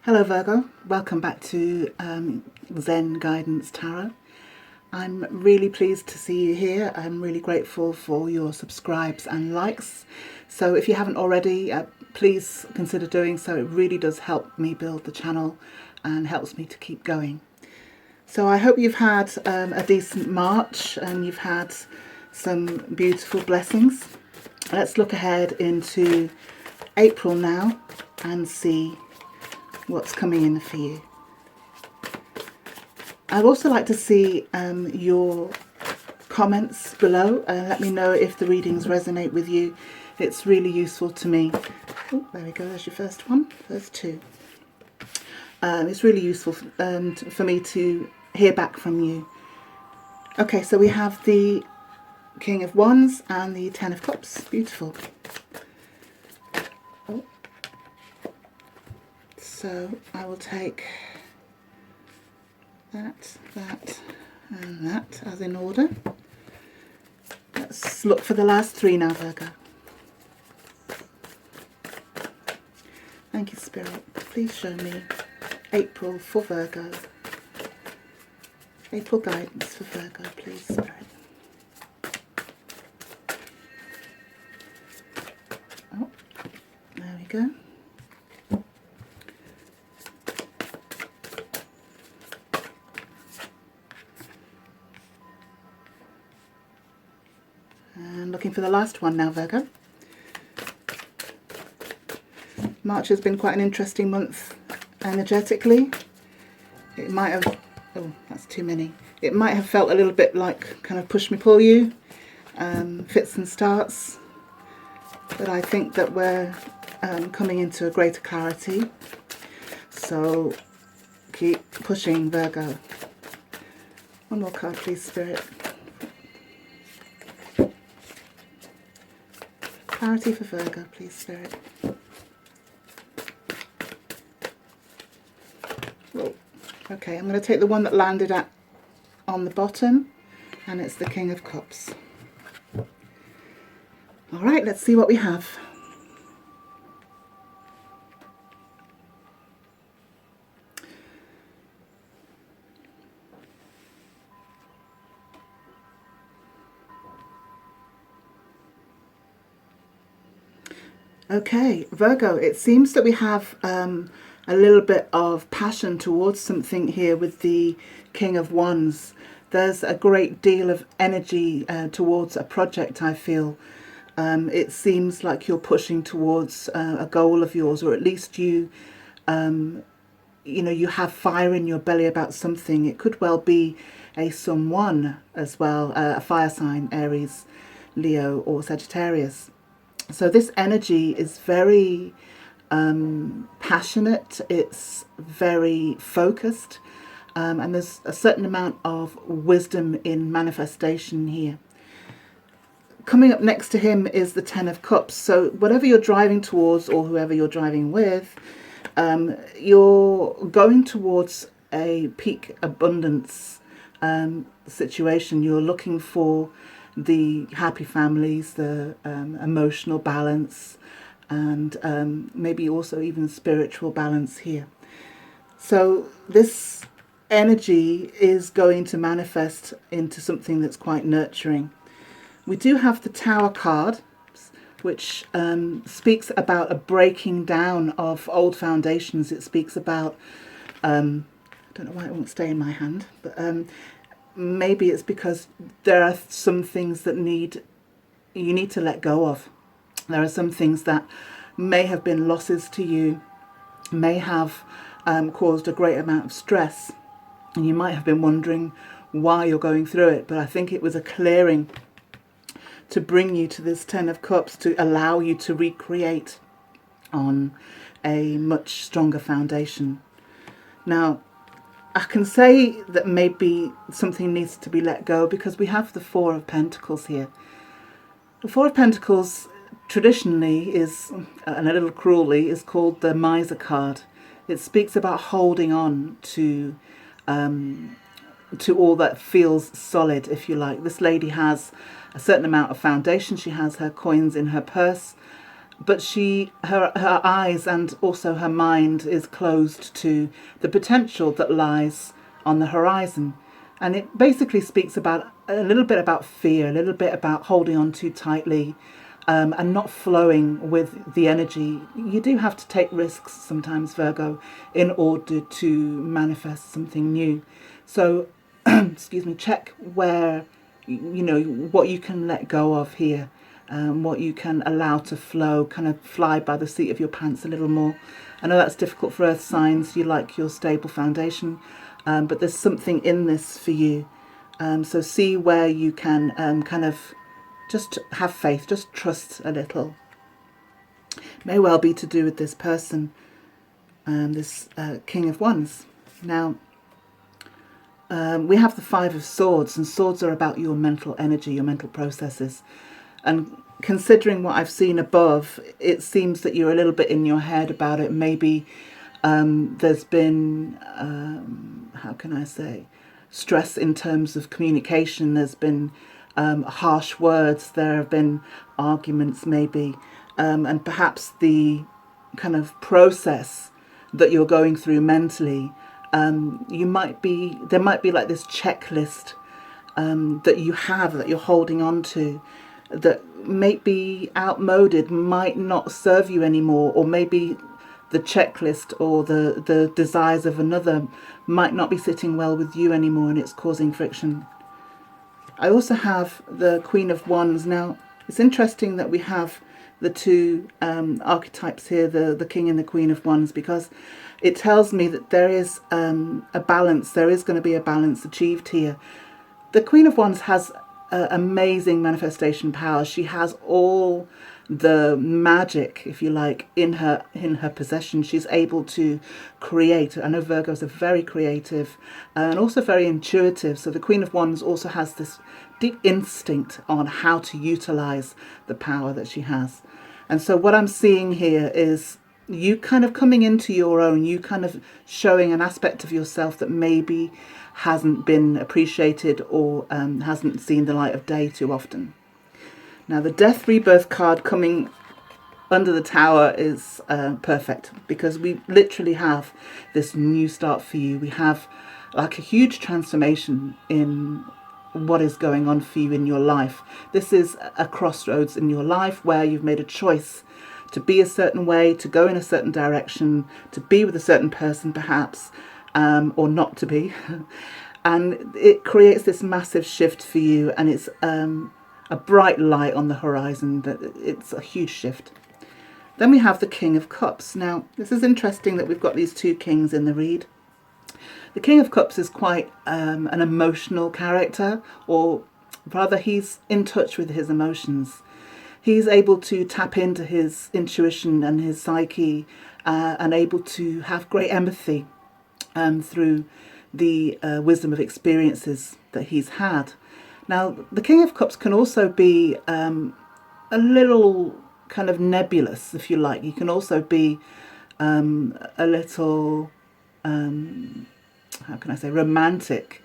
Hello Virgo, welcome back to Zen Guidance Tarot. I'm really pleased to see you here. I'm really grateful for your subscribes and likes. So if you haven't already, please consider doing so. It really does help me build the channel and helps me to keep going. So I hope you've had a decent March and you've had some beautiful blessings. Let's look ahead into April now and see what's coming in for you. I'd also like to see your comments below. Let me know if the readings resonate with you. It's really useful to me. Oh, there we go, there's your first one. There's two. It's really useful for me to hear back from you. Okay, so we have the King of Wands and the Ten of Cups. Beautiful. Oh. So I will take that, and that as in order. Let's look for the last three now, Virgo. Thank you, Spirit. Please show me April for Virgo. April guidance for Virgo, please, Spirit. Oh, there we go. And looking for the last one now, Virgo. March has been quite an interesting month energetically. It might have, oh, that's too many. It might have felt a little bit like kind of push me, pull you, fits and starts. But I think that we're coming into a greater clarity. So keep pushing, Virgo. One more card, please, Spirit. Clarity for Virgo, please, Spirit. Whoa. Okay, I'm going to take the one that landed on the bottom, and it's the King of Cups. All right, let's see what we have. Okay, Virgo, it seems that we have a little bit of passion towards something here with the King of Wands. There's a great deal of energy towards a project, I feel. It seems like you're pushing towards a goal of yours, or at least you have fire in your belly about something. It could well be a someone as well, a fire sign, Aries, Leo, or Sagittarius. So this energy is very passionate, it's very focused, and there's a certain amount of wisdom in manifestation here. Coming up next to him is the Ten of Cups. So whatever you're driving towards, or whoever you're driving with, you're going towards a peak abundance situation. You're looking for the happy families, the emotional balance, and maybe also even spiritual balance here. So this energy is going to manifest into something that's quite nurturing. We do have the Tower card, which speaks about a breaking down of old foundations. It speaks about, I don't know why it won't stay in my hand, but maybe it's because there are some things that you need to let go of. There are some things that may have been losses to you, may have caused a great amount of stress, and you might have been wondering why you're going through it. But I think it was a clearing to bring you to this Ten of Cups, to allow you to recreate on a much stronger foundation. Now, I can say that maybe something needs to be let go because we have the Four of Pentacles here. The Four of Pentacles traditionally is, and a little cruelly, is called the Miser card. It speaks about holding on to all that feels solid, if you like. This lady has a certain amount of foundation. She has her coins in her purse, but her eyes and also her mind is closed to the potential that lies on the horizon. And it basically speaks about a little bit about fear, a little bit about holding on too tightly, and not flowing with the energy. You do have to take risks sometimes, Virgo, in order to manifest something new. So, excuse me, check where, what you can let go of here, what you can allow to flow, kind of fly by the seat of your pants a little more. I know that's difficult for earth signs. You like your stable foundation, but there's something in this for you. So see where you can kind of just have faith, just trust a little. May well be to do with this person, this King of Wands. Now, we have the Five of Swords, and swords are about your mental energy, your mental processes. And considering what I've seen above, it seems that you're a little bit in your head about it. Maybe there's been, how can I say, stress in terms of communication. There's been harsh words. There have been arguments maybe. And perhaps the kind of process that you're going through mentally, there might be like this checklist that you have, that you're holding on to, that may be outmoded, might not serve you anymore, or maybe the checklist or the desires of another might not be sitting well with you anymore, and it's causing friction. I also have the Queen of Wands. Now, it's interesting that we have the two archetypes here, the King and the Queen of Wands, because it tells me that there is a balance. There is going to be a balance achieved here. The Queen of Wands has amazing manifestation power. She has all the magic, if you like, in her possession. She's able to create. I know Virgos are very creative and also very intuitive. So the Queen of Wands also has this deep instinct on how to utilize the power that she has. And so what I'm seeing here is you kind of coming into your own, you kind of showing an aspect of yourself that maybe hasn't been appreciated or hasn't seen the light of day too often. Now, the Death Rebirth card coming under the Tower is perfect, because we literally have this new start for you. We have like a huge transformation in what is going on for you in your life. This is a crossroads in your life where you've made a choice to be a certain way, to go in a certain direction, to be with a certain person perhaps, or not to be. And it creates this massive shift for you, and it's a bright light on the horizon. That it's a huge shift. Then we have the King of Cups. Now, this is interesting that we've got these two kings in the read. The King of Cups is quite an emotional character, or rather he's in touch with his emotions. He's able to tap into his intuition and his psyche, and able to have great empathy through the wisdom of experiences that he's had. Now, the King of Cups can also be a little kind of nebulous, if you like. He can also be a little, how can I say, romantic.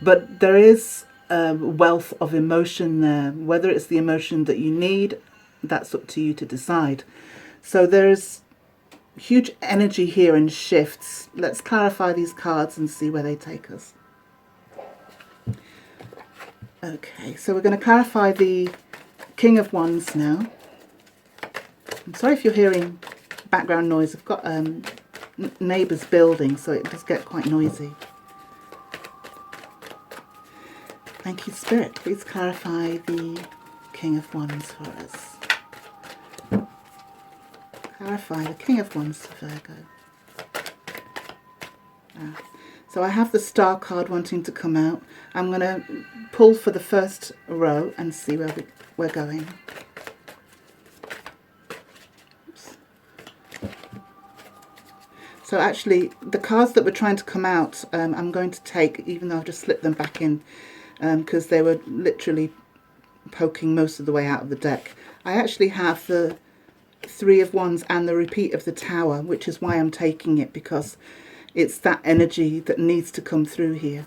But there is a wealth of emotion there. Whether it's the emotion that you need, that's up to you to decide. So there's huge energy here and shifts. Let's clarify these cards and see where they take us. Okay, so we're going to clarify the King of Wands now. I'm sorry if you're hearing background noise. I've got neighbours building, so it does get quite noisy. Thank you, Spirit. Please clarify the King of Wands for us. Clarify the King of Wands for Virgo. So I have the Star card wanting to come out. I'm going to pull for the first row and see where we're going. Oops. So actually, the cards that were trying to come out, I'm going to take, even though I've just slipped them back in, because they were literally poking most of the way out of the deck. I actually have the Three of Wands and the repeat of the Tower, which is why I'm taking it, because it's that energy that needs to come through here.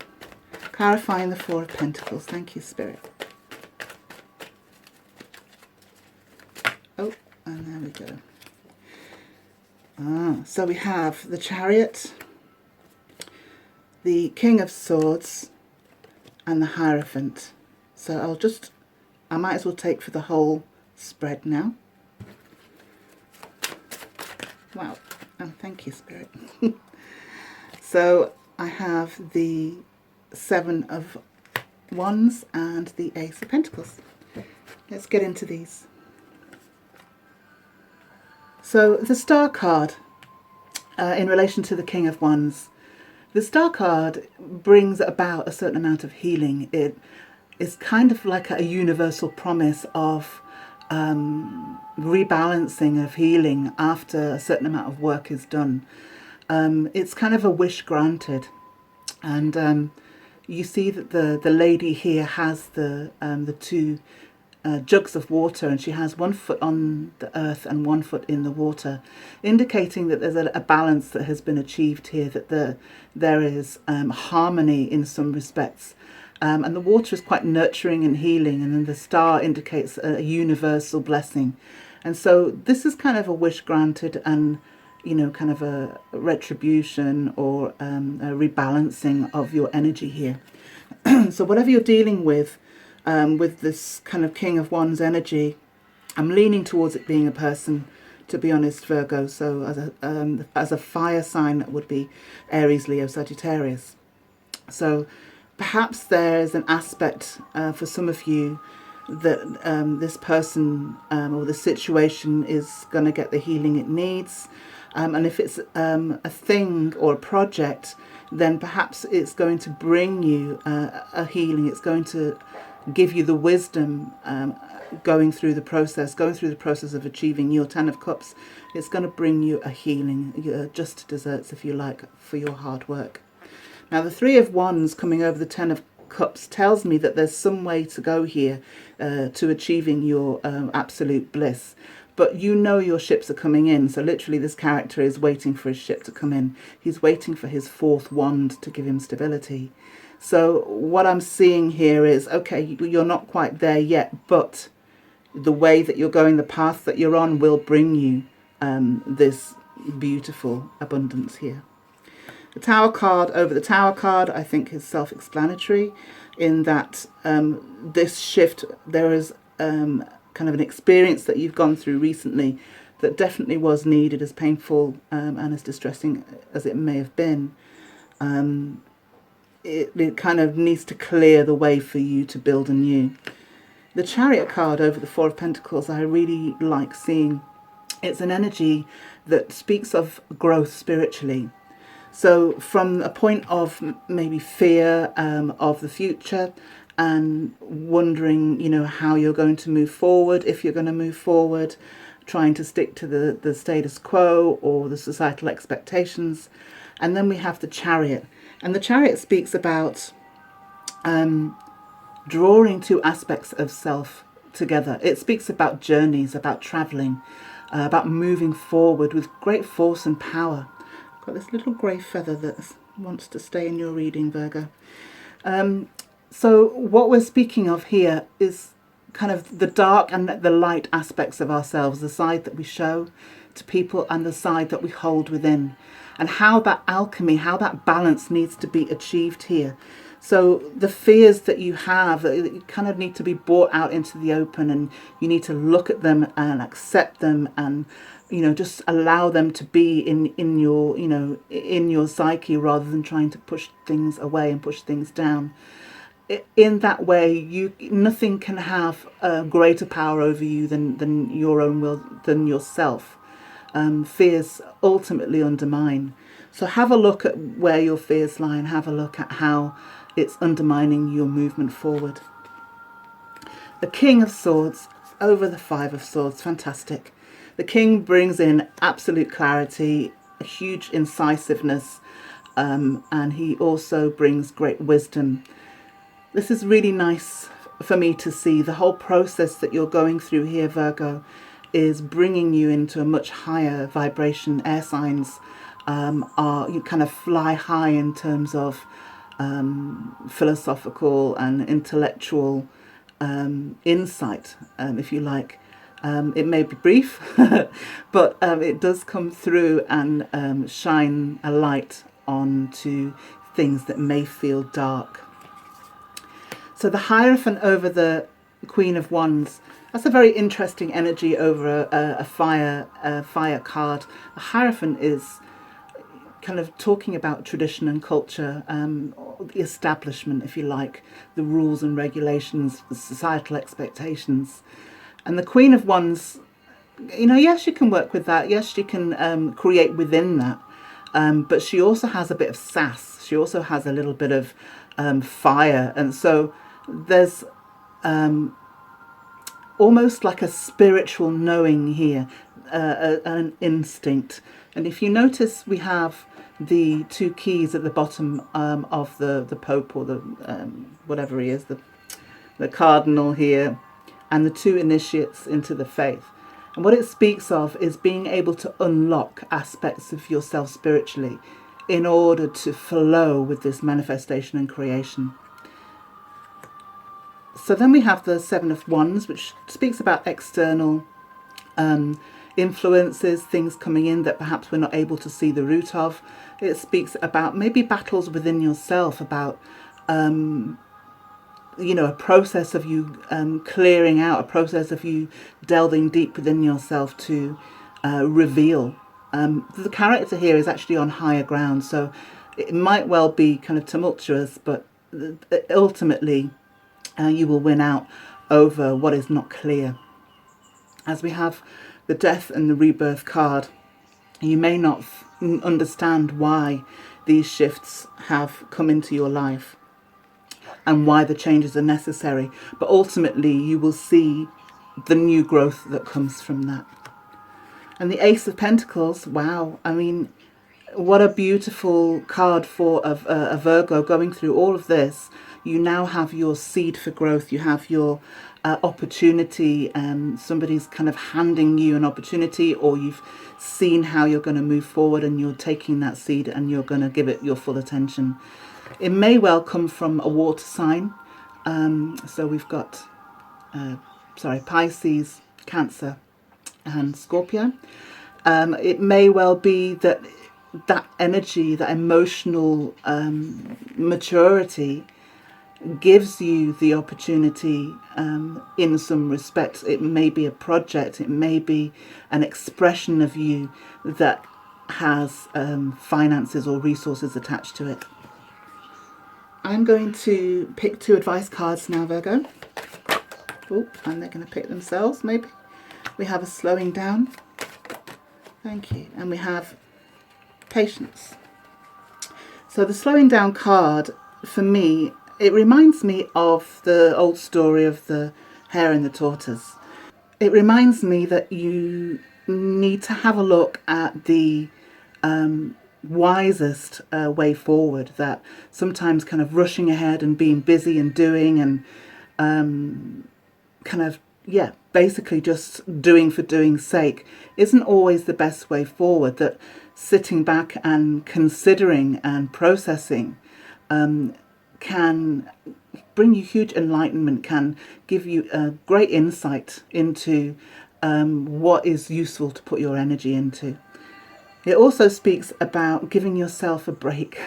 Clarifying the Four of Pentacles. Thank you, Spirit. Oh, and There we go. So we have the Chariot, the King of Swords, and the Hierophant. So I might as well take for the whole spread now. Wow, and thank you, Spirit. So I have the Seven of Wands and the Ace of Pentacles. Let's get into these. So the Star card, in relation to the King of Wands, the Star card brings about a certain amount of healing. It is kind of like a universal promise of rebalancing, of healing after a certain amount of work is done. It's kind of a wish granted. And you see that the lady here has the two jugs of water, and she has 1 foot on the earth and 1 foot in the water, indicating that there's a balance that has been achieved here, that there is harmony in some respects. And the water is quite nurturing and healing, and then the star indicates a universal blessing. And so this is kind of a wish granted, and kind of a retribution or a rebalancing of your energy here. So whatever you're dealing with this kind of King of Wands energy, I'm leaning towards it being a person, to be honest, Virgo. So as a fire sign, that would be Aries, Leo, Sagittarius. So perhaps there's an aspect for some of you that this person or the situation is going to get the healing it needs. And if it's a thing or a project, then perhaps it's going to bring you a healing. It's going to give you the wisdom going through the process of achieving your 10 of Cups. It's going to bring you a healing, just desserts, if you like, for your hard work. Now, the 3 of Wands coming over the 10 of Cups tells me that there's some way to go here to achieving your absolute bliss. But your ships are coming in. So literally this character is waiting for his ship to come in. He's waiting for his 4th wand to give him stability. So what I'm seeing here is, okay, you're not quite there yet, but the way that you're going, the path that you're on, will bring you this beautiful abundance here. The Tower card over the Tower card, I think, is self-explanatory in that this shift, there is kind of an experience that you've gone through recently that definitely was needed, as painful and as distressing as it may have been. It kind of needs to clear the way for you to build anew. The Chariot card over the 4 of Pentacles, I really like seeing. It's an energy that speaks of growth spiritually. So from a point of maybe fear of the future and wondering, how you're going to move forward, if you're going to move forward, trying to stick to the status quo or the societal expectations. And then we have the Chariot. And the Chariot speaks about drawing 2 aspects of self together. It speaks about journeys, about traveling, about moving forward with great force and power. I've got this little grey feather that wants to stay in your reading, Virgo. So what we're speaking of here is kind of the dark and the light aspects of ourselves, the side that we show to people and the side that we hold within, and how that alchemy, how that balance needs to be achieved here. So the fears that you have, you kind of need to be brought out into the open, and you need to look at them and accept them, and just allow them to be in your in your psyche, rather than trying to push things away and push things down. In that way, nothing can have greater power over you than your own will, than yourself. Fears ultimately undermine. So have a look at where your fears lie, and have a look at how it's undermining your movement forward. The King of Swords over the 5 of Swords, fantastic. The King brings in absolute clarity, a huge incisiveness, and he also brings great wisdom. This is really nice for me to see. The whole process that you're going through here, Virgo, is bringing you into a much higher vibration. Air signs you kind of fly high in terms of philosophical and intellectual insight, if you like. It may be brief, but it does come through and shine a light onto things that may feel dark. So the Hierophant over the Queen of Wands, that's a very interesting energy over a fire card. The Hierophant is kind of talking about tradition and culture, the establishment, if you like, the rules and regulations, the societal expectations. And the Queen of Wands, yes, you can work with that. Yes, you can create within that. But she also has a bit of sass. She also has a little bit of fire. And so there's almost like a spiritual knowing here, an instinct. And if you notice, we have the two keys at the bottom of the Pope, or the whatever he is, the Cardinal here, and the two initiates into the faith. And what it speaks of is being able to unlock aspects of yourself spiritually in order to flow with this manifestation and creation. So then we have the Seven of Wands, which speaks about external influences, things coming in that perhaps we're not able to see the root of. It speaks about maybe battles within yourself, about a process of you clearing out, a process of you delving deep within yourself to reveal. The character here is actually on higher ground, so it might well be kind of tumultuous, but ultimately you will win out over what is not clear. As we have the Death and the Rebirth card, you may not understand why these shifts have come into your life and why the changes are necessary, but ultimately you will see the new growth that comes from that. And the Ace of Pentacles, wow, I mean, what a beautiful card for a Virgo going through all of this. You now have your seed for growth. You have your opportunity. Somebody's kind of handing you an opportunity, or you've seen how you're going to move forward and you're taking that seed and you're going to give it your full attention. It may well come from a water sign. So we've got, Pisces, Cancer and Scorpio. It may well be that energy, that emotional maturity gives you the opportunity in some respects. It may be a project, it may be an expression of you that has finances or resources attached to it. I'm going to pick two advice cards now, Virgo. Oh, and they're going to pick themselves, maybe. We have a slowing down. Thank you. And we have patience. So the slowing down card, for me, it reminds me of the old story of the hare and the tortoise. It reminds me that you need to have a look at the wisest way forward, that sometimes kind of rushing ahead and being busy and doing and basically just doing for doing's sake isn't always the best way forward, that sitting back and considering and processing can bring you huge enlightenment, can give you a great insight into what is useful to put your energy into. It also speaks about giving yourself a break.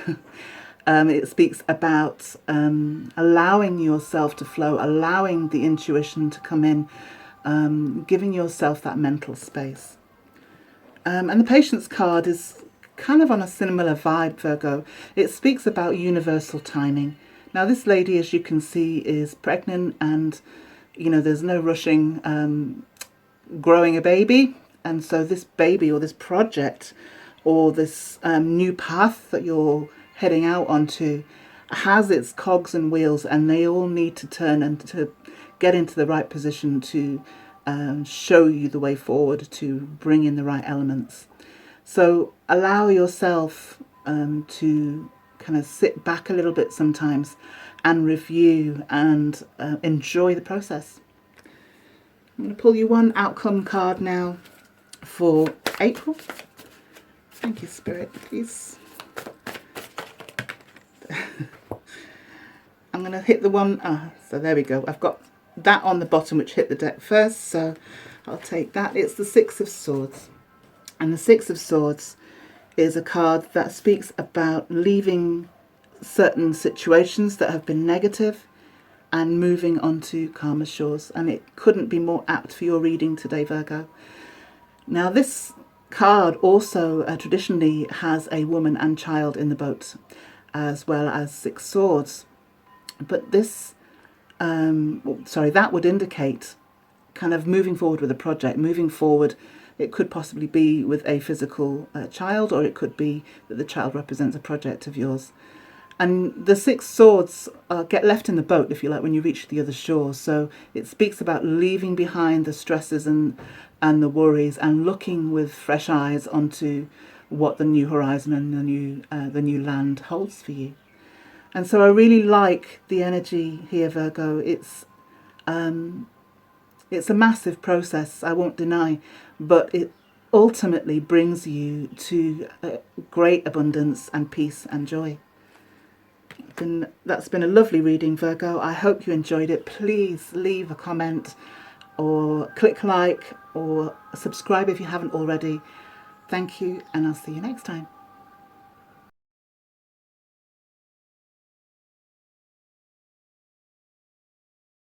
It speaks about allowing yourself to flow, allowing the intuition to come in, giving yourself that mental space. And the Patience card is kind of on a similar vibe, Virgo. It speaks about universal timing. Now, this lady, as you can see, is pregnant, and there's no rushing growing a baby. And so this baby, or this project, or this new path that you're heading out onto has its cogs and wheels, and they all need to turn and to get into the right position to show you the way forward, to bring in the right elements. So allow yourself to kind of sit back a little bit sometimes and review and enjoy the process. I'm going to pull you one outcome card now for April. Thank you, Spirit, please. I'm going to hit the one, so there we go. I've got that on the bottom which hit the deck first, so I'll take that. It's the Six of Swords. And the Six of Swords is a card that speaks about leaving certain situations that have been negative and moving onto calmer shores. And it couldn't be more apt for your reading today, Virgo. Now, this card also traditionally has a woman and child in the boat, as well as six swords. But this, that would indicate kind of moving forward with a project, moving forward. It could possibly be with a physical child, or it could be that the child represents a project of yours. And the six swords get left in the boat, if you like, when you reach the other shore. So it speaks about leaving behind the stresses and the worries and looking with fresh eyes onto what the new horizon and the new land holds for you. And so I really like the energy here, Virgo. It's a massive process, I won't deny, but it ultimately brings you to great abundance and peace and joy. And that's been a lovely reading, Virgo. I hope you enjoyed it. Please leave a comment or click like or subscribe if you haven't already. Thank you, and I'll see you next time.